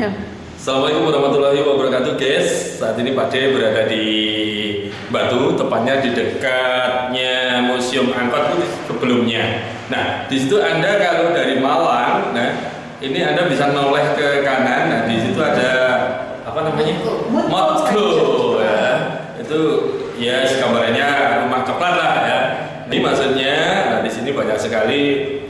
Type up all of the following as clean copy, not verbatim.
Ya. Assalamualaikum warahmatullahi wabarakatuh, guys. Saat ini Pak D berada di Batu, tepatnya di dekatnya Museum Angkot sebelumnya. Nah, di situ Anda kalau dari Malang, ini Anda bisa noleh ke kanan. Nah, di situ ada apa namanya? Motko. Ya. Itu ya gambarannya rumah coklat lah ya. Ini maksudnya, nah di sini banyak sekali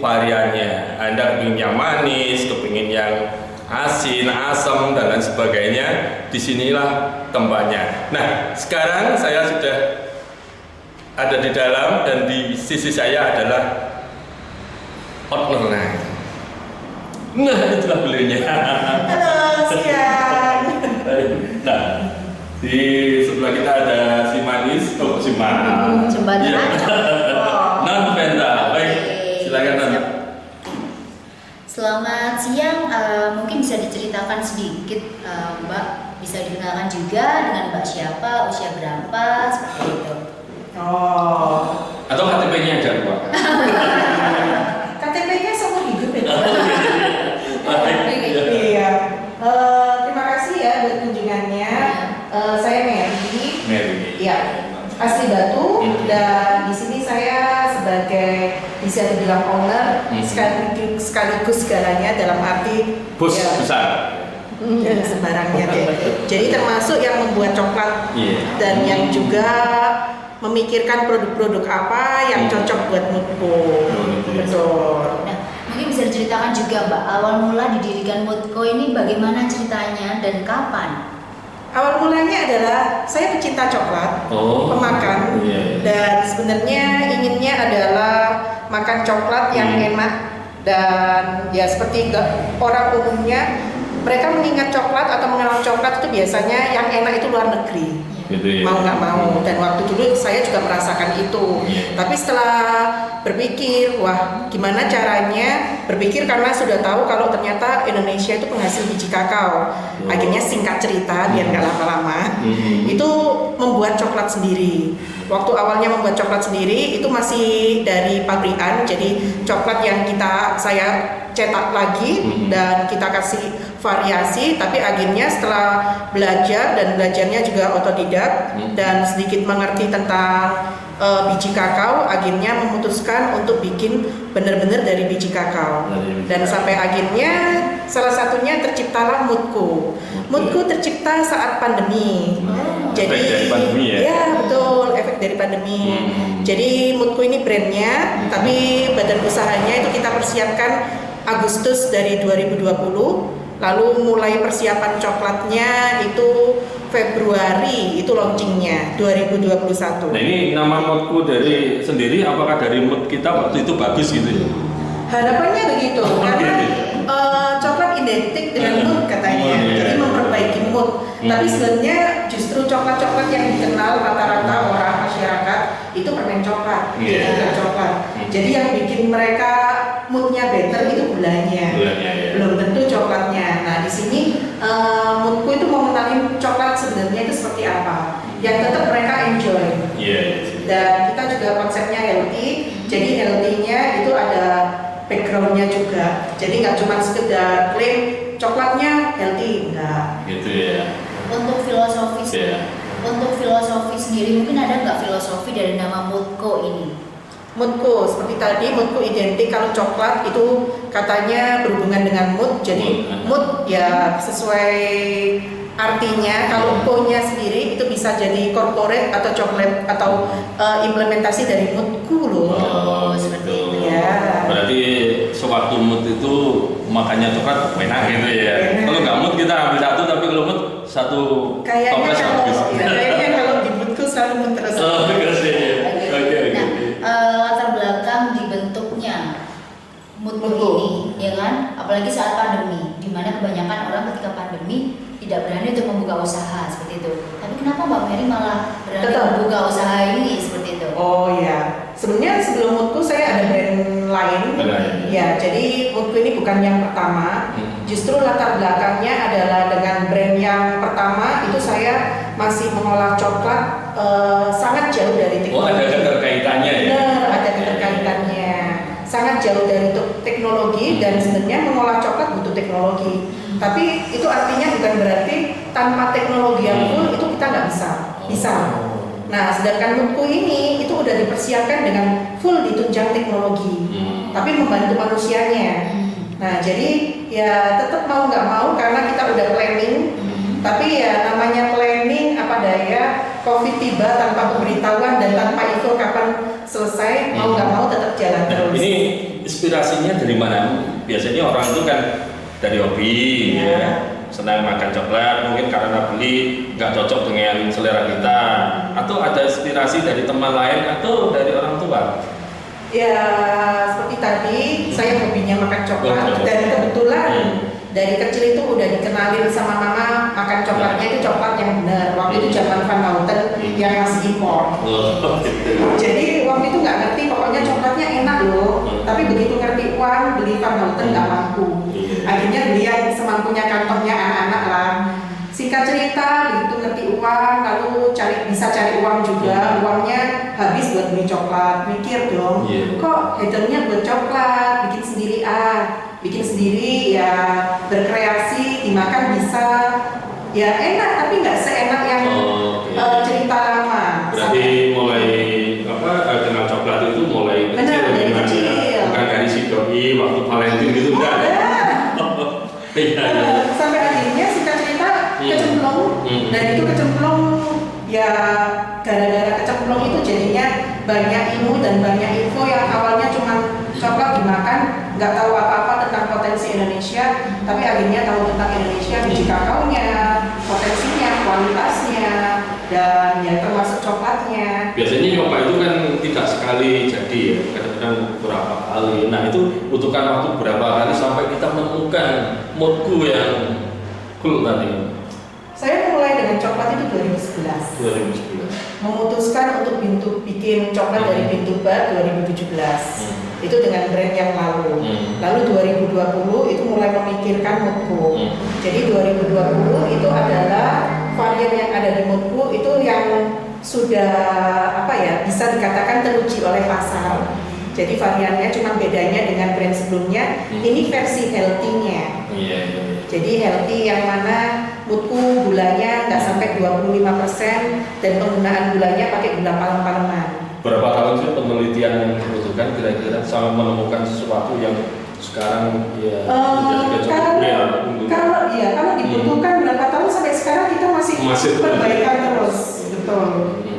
variannya. Anda kepingin yang manis, kepingin yang asin, asam, dan lain sebagainya. Disinilah tempatnya. Nah, sekarang saya sudah ada di dalam dan di sisi saya adalah owner. Nah, itulah beliaunya. Halo, siang. Nah, di sebelah kita ada si manis, si manis. Jembatan Non Venda, baik. Silakan Non. Selamat siang, mungkin bisa diceritakan sedikit, Mbak, bisa dikenalkan juga dengan Mbak siapa, usia berapa, seperti itu. Oh, Atau KTP-nya aja, Pak. KTP-nya seumur hidup ya? Baik. Iya. Terima kasih ya buat kunjungannya. Saya Mary. Iya. Asli Batu dan di sini saya sebagai bisa dibilang owner sekaligus segalanya dalam arti Bos ya, besar. sembarangnya deh. Jadi termasuk yang membuat coklat dan yang juga memikirkan produk-produk apa yang cocok buat Mutko. Betul. Nah, mungkin bisa diceritakan juga, Mbak, awal mula didirikan Mutko ini bagaimana ceritanya dan kapan? Awal mulanya adalah saya pecinta coklat, pemakan, dan sebenarnya inginnya adalah makan coklat yang enak dan ya seperti orang umumnya mereka mengingat coklat atau mengenal coklat itu biasanya yang enak itu luar negeri. Gitu ya. Mau nggak mau, dan waktu dulu saya juga merasakan itu. Tapi setelah berpikir, wah gimana caranya berpikir karena sudah tahu kalau ternyata Indonesia itu penghasil biji kakao. Akhirnya singkat cerita biar nggak lama-lama, itu membuat coklat sendiri. Waktu awalnya membuat coklat sendiri itu masih dari pabrikan, jadi coklat yang saya cetak lagi dan kita kasih variasi, tapi akhirnya setelah belajar dan belajarnya juga otodidak dan sedikit mengerti tentang biji kakao, akhirnya memutuskan untuk bikin benar-benar dari biji kakao. Dan sampai akhirnya salah satunya terciptalah Mutko. Mutko tercipta saat pandemi. Jadi efek dari pandemi ya? Betul, efek dari pandemi. Jadi Mutko ini brandnya, tapi badan usahanya itu kita persiapkan Agustus dari 2020. Lalu mulai persiapan coklatnya itu Februari, itu launchingnya 2021. Nah, ini nama Mutko dari sendiri, apakah dari mood kita waktu itu bagus gitu ya? Harapannya begitu, karena coklat identik dengan mood katanya, jadi memperbaiki mood. Tapi sebenarnya justru coklat-coklat yang dikenal rata-rata orang masyarakat itu permen coklat, bukan coklat. Jadi yang bikin mereka moodnya better itu gulanya, belum tentu coklatnya. Nah di sini moodku itu mau mengenalin coklat sebenarnya itu seperti apa, yang tetap mereka enjoy. Dan kita juga konsepnya healthy, jadi healthy-nya itu ada background-nya juga. Jadi nggak cuma sekedar klaim coklatnya healthy, enggak. Gitu ya. Untuk filosofi sendiri, mungkin ada nggak filosofi dari nama Mutko ini? Mutko seperti tadi, Mutko identik kalau coklat itu katanya berhubungan dengan mood. Jadi mood ya sesuai artinya. Kalau ko-nya sendiri itu bisa jadi corporate atau coklat atau implementasi dari Mutko loh. Seperti itu. Ya. Berarti sewaktu mood itu makannya coklat enak gitu ya. Kalau nggak mood kita ambil satu, tapi kalau mood satu Kayaknya toples habis. kayaknya kalau di Mutko selalu mood terus. Oke. Latar belakang dibentuknya Mutko ini, ya kan? Apalagi saat pandemi, di mana kebanyakan orang ketika pandemi tidak berani untuk membuka usaha seperti itu. Tapi kenapa Mbak Mary malah berani membuka usaha ini seperti itu? Oh ya, sebenarnya sebelum Mutko saya ada brand lain. Ya, jadi Mutko ini bukan yang pertama. Justru latar belakangnya adalah dengan brand yang pertama itu saya masih mengolah coklat sangat jauh dari teknologi. Ada keterkaitannya ya? Benar, ada keterkaitannya. Sangat jauh dari teknologi dan sebenarnya mengolah coklat butuh teknologi. Tapi itu artinya bukan berarti tanpa teknologi yang full itu kita nggak bisa. Bisa. Nah, sedangkan Mutku ini itu udah dipersiapkan dengan full ditunjang teknologi, tapi membantu manusianya. Nah, jadi ya tetap mau nggak mau karena kita udah planning, tapi ya namanya planning apa daya, COVID tiba tanpa pemberitahuan dan tanpa info kapan selesai, mau nggak mau tetap jalan terus. Ini inspirasinya dari mana? Biasanya orang itu kan dari hobi, ya. Senang makan coklat, mungkin karena beli nggak cocok dengan selera kita, atau ada inspirasi dari teman lain atau dari orang tua? Ya seperti tadi, saya hobinya makan coklat dan kebetulan dari kecil itu udah dikenalin sama mama makan coklatnya itu coklat yang benar. Waktu itu zaman Van Houten yang masih impor. Jadi waktu itu nggak ngerti, pokoknya coklatnya enak loh. Tapi begitu ngerti uang, beli Van Houten nggak mampu. Akhirnya beli yang semampunya kantongnya anak-anak lah. Singkat cerita, begitu ngerti uang, lalu bisa cari uang juga. Uangnya habis buat beli coklat. Mikir dong, kok hedonnya buat coklat, bikin sendiri bikin sendiri ya, berkreasi, dimakan bisa, ya enak tapi nggak seenak yang cerita lama. Berarti mulai kenal coklat itu mulai benar, kecil, dari kecil. Bukan dari si doi waktu Valentine gitu enggak? Sampai akhirnya singkat cerita kecemplung, dan itu kecemplung ya gara-gara kecemplung itu jadinya banyak ilmu dan banyak info yang awalnya cuma coklat dimakan, nggak tahu apa-apa tentang potensi Indonesia, tapi akhirnya tahu tentang Indonesia, biji kakaonya, potensinya, kualitasnya, dan ya termasuk coklatnya. Biasanya nyoba itu kan tidak sekali jadi ya, kadang-kadang beberapa kali. Nah itu butuhkan waktu berapa kali sampai kita menemukan Mutku yang cool tadi? Saya mulai dengan coklat itu 2011. Memutuskan untuk bikin coklat dari pintu bar 2017. Itu dengan brand yang lalu. Lalu 2020 itu mulai memikirkan Mutku. Jadi 2020 itu adalah varian yang ada di Mutku itu yang sudah bisa dikatakan teruji oleh pasar. Jadi variannya cuma bedanya dengan brand sebelumnya, ini versi healthy-nya. Jadi healthy yang mana Mutku gulanya nggak sampai 25% dan penggunaan gulanya pakai gula palem-paleman. Berapa tahun sih penelitian yang dibutuhkan kira-kira sampai menemukan sesuatu yang sekarang ya kalau dibutuhkan berapa tahun sampai sekarang kita masih perbaikan terus, betul.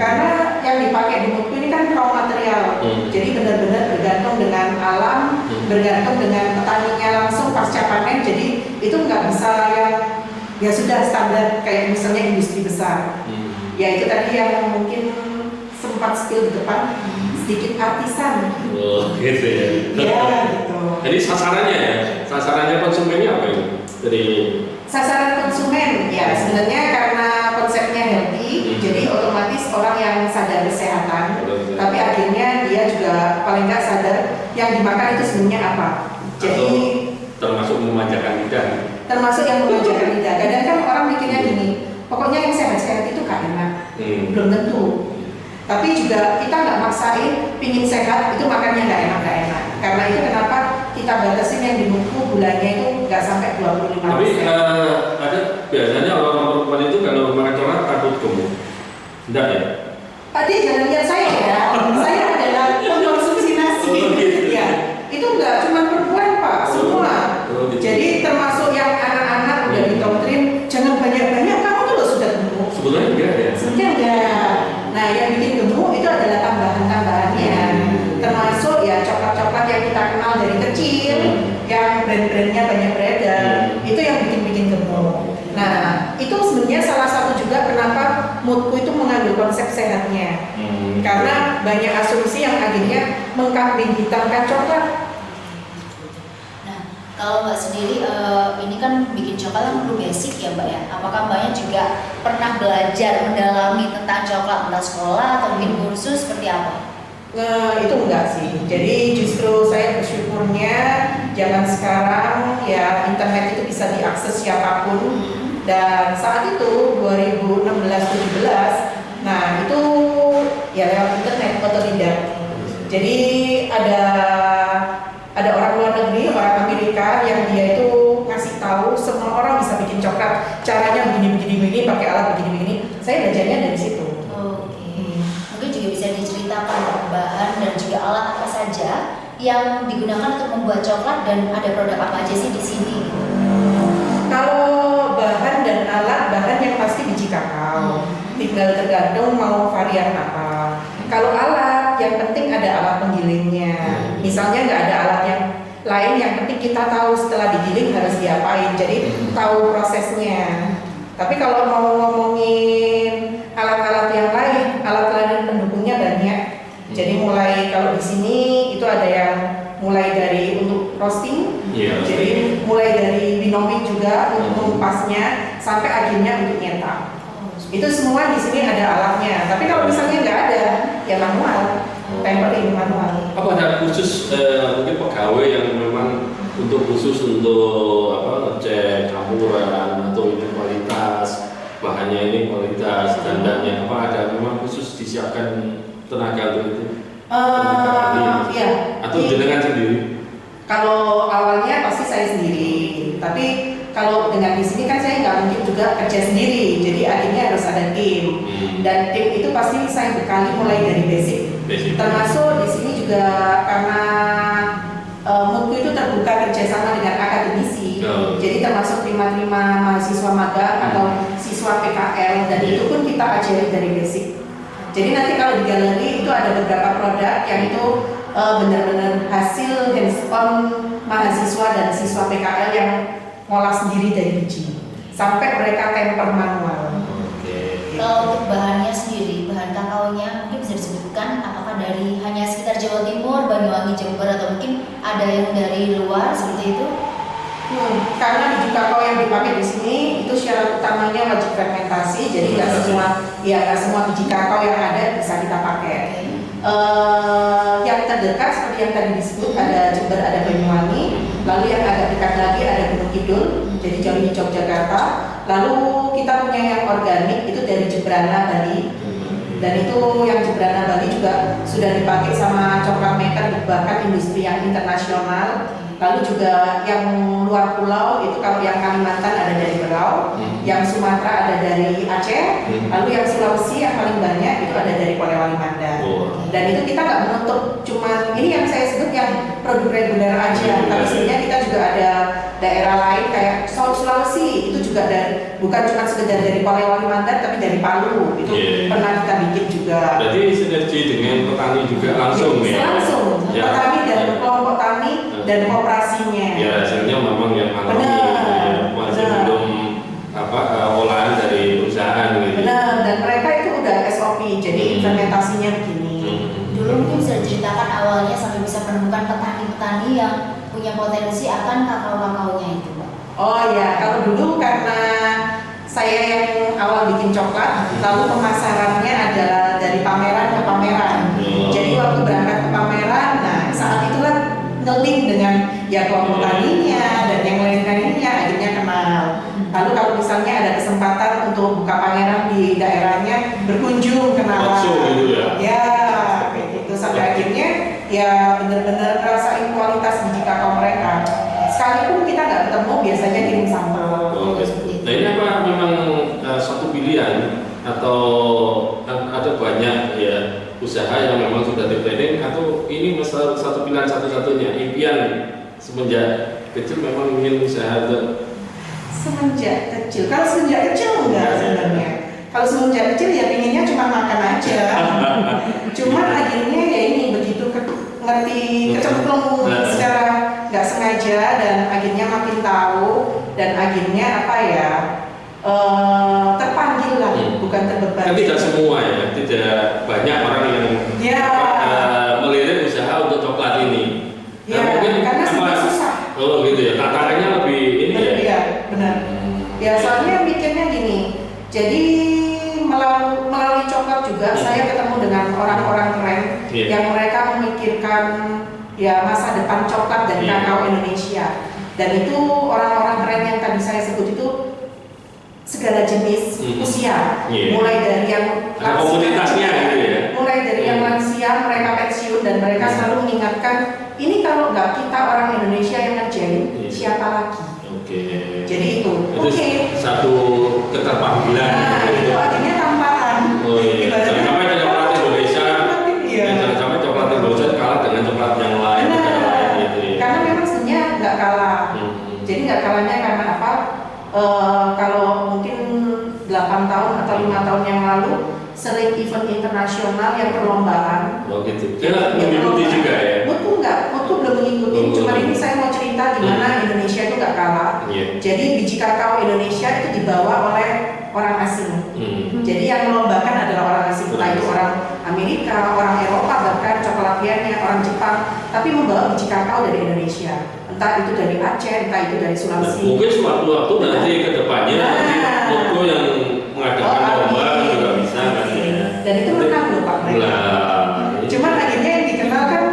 Karena yang dipakai di Mutku ini kan raw material, jadi benar-benar bergantung dengan alam, bergantung dengan petaninya langsung pasca panen. Jadi itu nggak bisa yang ya sudah standar kayak misalnya industri besar. Ya itu tadi yang mungkin sempat spill di depan, sedikit artisan. Gitu ya. Ya gitu. Jadi sasarannya konsumennya apa itu? Dari sasaran konsumen ya sebenarnya karena konsepnya healthy, jadi otomatis orang yang sadar kesehatan, tapi akhirnya dia juga paling nggak sadar yang dimakan itu sebenarnya apa. Jadi termasuk memanjakan lidah. Termasuk yang memanjakan lidah. Kadang kan orang mikirnya gini, pokoknya yang sehat-sehat itu kan enak, belum tentu. Tapi juga kita nggak maksain pingin sehat itu makannya nggak enak. Karena itu kenapa kita batasin yang di Mutku gulanya itu nggak sampai 25%. Tapi ada biasanya orang perempuan itu kalau makan coklat takut gemuk. Enggak ya? Tadi jangan lihat saya ya. Saya adalah pengkonsumsi nasi. Ya, itu nggak cuma perempuan Pak, semua. Jadi termasuk yang anak-anak udah didoktrin jangan banyak-banyak, kamu tuh loh sudah gemuk. Sebetulnya enggak ya? Sebetulnya enggak. Nah, yang bikin gemuk itu adalah tambahan-tambahannya. Termasuk ya coklat-coklat yang kita kenal dari kecil, yang brand-brandnya banyak beredar, itu yang bikin gemuk. Nah, itu sebenarnya salah satu juga kenapa Mutku itu mengambil konsep sehatnya. Karena banyak asumsi yang akhirnya mengkambing hitamkan coklat. Nah, kalau Mbak sendiri ini kan bikin coklat kan perlu basic ya Mbak ya. Apakah Mbaknya juga pernah belajar mendalami tentang coklat entah sekolah atau mungkin kursus seperti apa? Itu enggak sih. Jadi justru saya bersyukurnya zaman sekarang ya internet itu bisa diakses siapapun. Dan saat itu 2016-17, nah itu ya lewat internet otodidak. Jadi ada orang luar negeri, orang Amerika yang dia itu ngasih tahu semua orang caranya begini pakai alat begini saya belajarnya dari situ. Oke. Mungkin juga bisa diceritakan bahan dan juga alat apa saja yang digunakan untuk membuat coklat dan ada produk apa aja sih di sini? Kalau bahan dan alat, bahan yang pasti biji kakao. Tinggal tergantung mau varian apa. Kalau alat, yang penting ada alat penggilingnya. Misalnya nggak ada alat yang lain, yang penting kita tahu setelah digiling harus diapain. Jadi tahu prosesnya. Tapi kalau mau ngomongin alat-alat yang lain, alat lain pendukungnya banyak. Jadi mulai kalau di sini itu ada yang mulai dari untuk roasting, jadi mulai dari winnowing juga untuk mengupasnya sampai akhirnya untuk nyetak. Itu semua di sini ada alatnya. Tapi kalau misalnya nggak ada, ya manual, tempering manual. Apa ada khusus mungkin pegawai yang memang khusus untuk ngecek campuran atau ini kualitas bahannya, ini kualitas dandannya, apa ada memang khusus disiapkan tenaga untuk itu? Iya. Atau jenengan sendiri? Kalau awalnya pasti saya sendiri, tapi kalau dengan di sini kan saya nggak mungkin juga kerja sendiri, jadi akhirnya harus ada tim. Dan tim itu pasti saya bekali mulai dari basic. Termasuk di sini juga karena Mutku itu terbuka kerjasama dengan akademisi, jadi termasuk terima-terima mahasiswa magang atau siswa PKL, dan itu pun kita ajari dari basic. Jadi nanti kalau di galeri itu ada beberapa produk yang itu benar-benar hasil hands-on mahasiswa dan siswa PKL yang ngolah sendiri dari biji sampai mereka temper manual. Kalau untuk bahannya sendiri, bahan kakaonya mungkin bisa disebutkan apakah dari hanya sekitar Jawa Timur, Banyuwangi, Jember, atau mungkin ada yang dari luar seperti itu? Karena biji kakao yang dipakai di sini itu syarat utamanya wajib fermentasi, jadi nggak semua biji kakao yang ada bisa kita pakai. Yang terdekat seperti yang tadi disebut ada Jember, ada Banyuwangi, lalu yang agak dekat lagi ada Gunung Kidul, jadi jauh di Yogyakarta. Lalu kita punya yang organik itu dari Jebrana Bali, dan itu yang Jebrana Bali juga sudah dipakai sama coklat maker bahkan industri yang internasional. Lalu juga yang luar pulau itu kalau yang Kalimantan ada dari Berau, yang Sumatera ada dari Aceh, lalu yang Sulawesi yang paling banyak itu ada dari Polewali Mandar. Dan itu kita nggak menutup cuma ini yang saya sebut yang produk reguler aja, tapi sebenarnya kita juga ada daerah lain kayak Sulawesi itu juga dari, bukan cuma sekedar dari Polewali Mandar tapi dari Palu itu pernah kita bikin juga. Berarti sinergi dengan petani juga langsung ya? Langsung, petani dan kelompok tani dan kooperasinya. Ya hasilnya memang yang alami gitu ya, masih belum olahan dari perusahaan gitu. Benar, dan mereka itu udah SOP, jadi fermentasinya begini. Dulu mungkin bisa diceritakan awalnya sampai bisa menemukan petani-petani yang punya potensi akan kakao-kakaonya itu, Mbak. Oh ya, kalau dulu karena saya yang awal bikin coklat, lalu pemasarannya adalah dari pameran ke pameran. Jadi waktu berangkat ke pameran, nah saat itulah ngeling dengan ya kelompok taninya dan yang lain-lainnya akhirnya kenal. Lalu kalau misalnya ada kesempatan untuk buka pameran di daerahnya, berkunjung kenalan. Gitu ya? Ya, kayak gitu sampai akhirnya ya benar-benar ngerasain kualitas biji kakao mereka. Sekalipun kita nggak ketemu, biasanya kirim sampel. Nah ini apa memang satu pilihan atau ada banyak ya usaha yang memang sudah di-planning, atau ini satu pilihan satu-satunya impian semenjak kecil memang ingin usaha untuk? Semenjak kecil, kalau semenjak kecil enggak sebenarnya. Kalau semenjak kecil ya pinginnya cuma makan aja. Cuma akhirnya ya ini begitu ngerti kecemplung secara nggak sengaja dan akhirnya makin tahu dan akhirnya apa ya terpanggil lah, bukan terbebani. Kan tidak semua ya, tidak banyak orang yang melirik usaha untuk coklat ini. Ya, mungkin karena susah. Oh gitu ya, tantangannya lebih ini ya. Iya, benar. Ya soalnya mikirnya gini, jadi melalui coklat juga saya ketemu dengan orang-orang keren yang mereka memikirkan ya masa depan coklat dan kakao Indonesia. Dan itu orang-orang keren yang tadi saya sebut itu segala jenis usia, mulai dari yang komunitasnya gitu ya. Mulai dari yang lansia, mereka pensiun dan mereka selalu mengingatkan ini kalau nggak kita orang Indonesia yang ngerjain, siapa lagi? Oke. Jadi itu Oke. satu keterpanggilan. Nah, itu artinya tamparan. Oh iya. Jangan sampai ada coklat Indonesia. Iya. Jangan sampai coklat Indonesia kalah dengan coklat yang lain. negara lain gitu ya. Karena memang sebenarnya nggak kalah. Jadi nggak kalahnya karena apa? Kalau mungkin 8 tahun atau 5 tahun yang lalu sering event internasional yang perlombaan. Oh gitu. Dia mengikuti juga ya. Mutku belum mengikuti. Cuma ini saya mau cerita gimana Indonesia itu nggak kalah. Iya. Jadi biji kakao Indonesia itu dibawa oleh orang asing. Jadi yang melombakan adalah orang asing, entah itu orang Amerika, orang Eropa, bahkan coklatiannya orang Jepang, tapi membawa biji kakao dari Indonesia. Entah itu dari Aceh, entah itu dari Sulawesi. Mungkin suatu waktu nanti ke depannya nanti Mutku yang mengadakan lomba juga bisa kan ya. Dan itu menang loh Pak mereka. Cuman akhirnya yang dikenal kan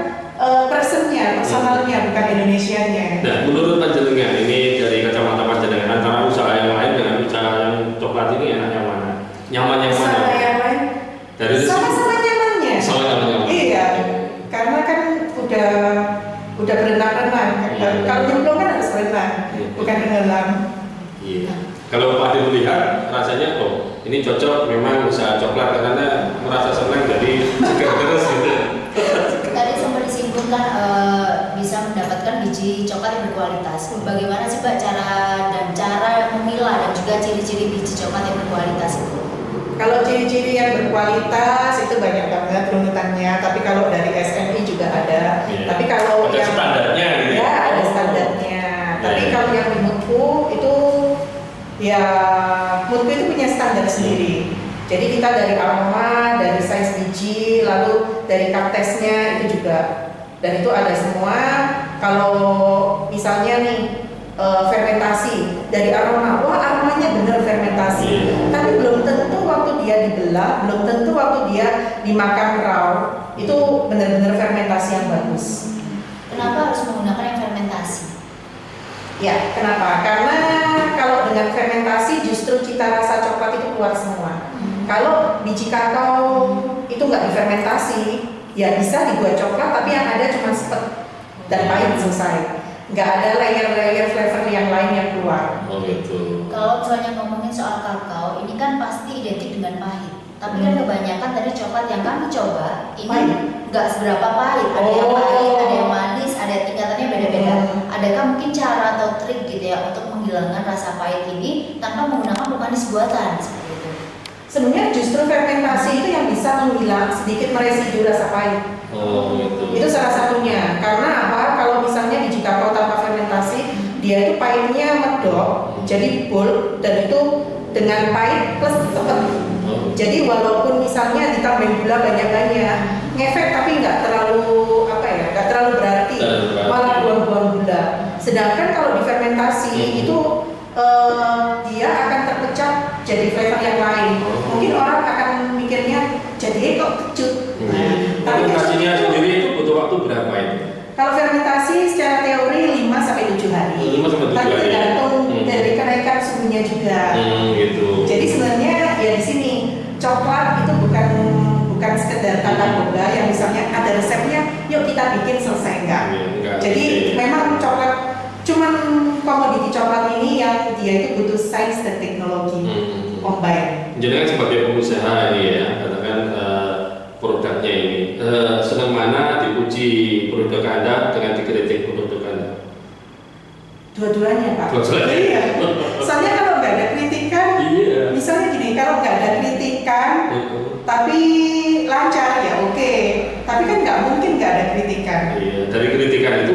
personalnya, bukan Indonesianya. Nah, menurut panjenengan ini dari kacamata panjenengan antara usaha yang lain dengan usaha yang coklat ini enak yang mana? Nyaman yang mana? Usaha yang lain Dari sama-sama nyamannya. Sama-sama. Iya, karena kan udah berenang-renang. Iya. Kalau nyemplung kan harus berenang, bukan tenggelam. Iya. Kalau Pak Ade melihat rasanya ini cocok memang usaha coklat karena merasa senang jadi segar terus gitu. Tadi sempat disinggung kan bisa mendapatkan biji coklat yang berkualitas. Bagaimana sih Mbak cara memilah dan juga ciri-ciri biji coklat yang berkualitas itu? Kalau ciri-ciri yang berkualitas itu banyak banget runutannya. Tapi kalau dari SNI juga ada. Iya. Tapi kalau Ada yang standarnya gitu ya ada standarnya. Tapi Iya. kalau yang di Mutku itu ya Mutku itu punya standar sendiri. Jadi kita dari aroma, dari size biji, lalu dari kaptesnya itu juga. Dan itu ada semua. Kalau misalnya nih fermentasi dari aroma, wah aromanya bener fermentasi. Tapi belum tentu waktu dia dibelah, belum tentu waktu dia dimakan raw itu benar-benar fermentasi yang bagus. Kenapa harus menggunakan yang fermentasi? Ya, kenapa? Karena kalau dengan fermentasi justru cita rasa coklat itu keluar semua. Kalau biji kakao itu nggak difermentasi, ya bisa dibuat coklat tapi yang ada cuma sepet dan pahit selesai. Nggak ada layer-layer flavor yang lain yang keluar. Oh gitu. Kalau misalnya ngomongin soal kakao, ini kan pasti identik dengan pahit. Tapi kan kebanyakan dari coklat yang kami coba ini Pahit? nggak seberapa pahit. Ada yang pahit, ada yang manis, ada tingkatannya beda-beda. Adakah mungkin cara atau trik gitu ya untuk menghilangkan rasa pahit ini tanpa menggunakan pemanis buatan seperti itu? Sebenarnya justru fermentasi itu yang bisa menghilang sedikit meresidu rasa pahit. Oh gitu. Itu salah satunya. Karena apa? Kalau misalnya biji kakao tanpa fermentasi, dia itu pahitnya medok, jadi bold, dan itu dengan pahit plus cepet. Jadi walaupun misalnya ditambah gula banyak-banyak, ngefek tapi nggak terlalu nggak terlalu berarti, malah buang-buang gula. Sedangkan kalau difermentasi itu dia akan terpecah jadi flavor yang lain. Mungkin orang akan mikirnya jadi kok kecut. Fermentasinya sendiri itu butuh waktu berapa itu? Kalau fermentasi secara teori 5-7 hari. 5 sampai 7 Tapi hari. tergantung dari kenaikan suhunya juga. Gitu. Jadi sebenarnya ya di sini coklat itu bukan sekedar tata boga yang misalnya ada resepnya, yuk kita bikin selesai enggak. Jadi memang coklat cuman komoditi coklat ini yang dia itu butuh sains dan teknologi combine. Jadi kan sebagai pengusaha ini ya, katakan produknya ini senang mana diuji produk Anda dengan dikritik produk Anda? Dua-duanya Pak. Dua-duanya. Iya. Soalnya kalau nggak ada kritikan, Iya. misalnya gini, kalau nggak ada kritikan, tapi lancar ya oke. Tapi kan nggak mungkin nggak ada kritikan. Iya, dari kritikan itu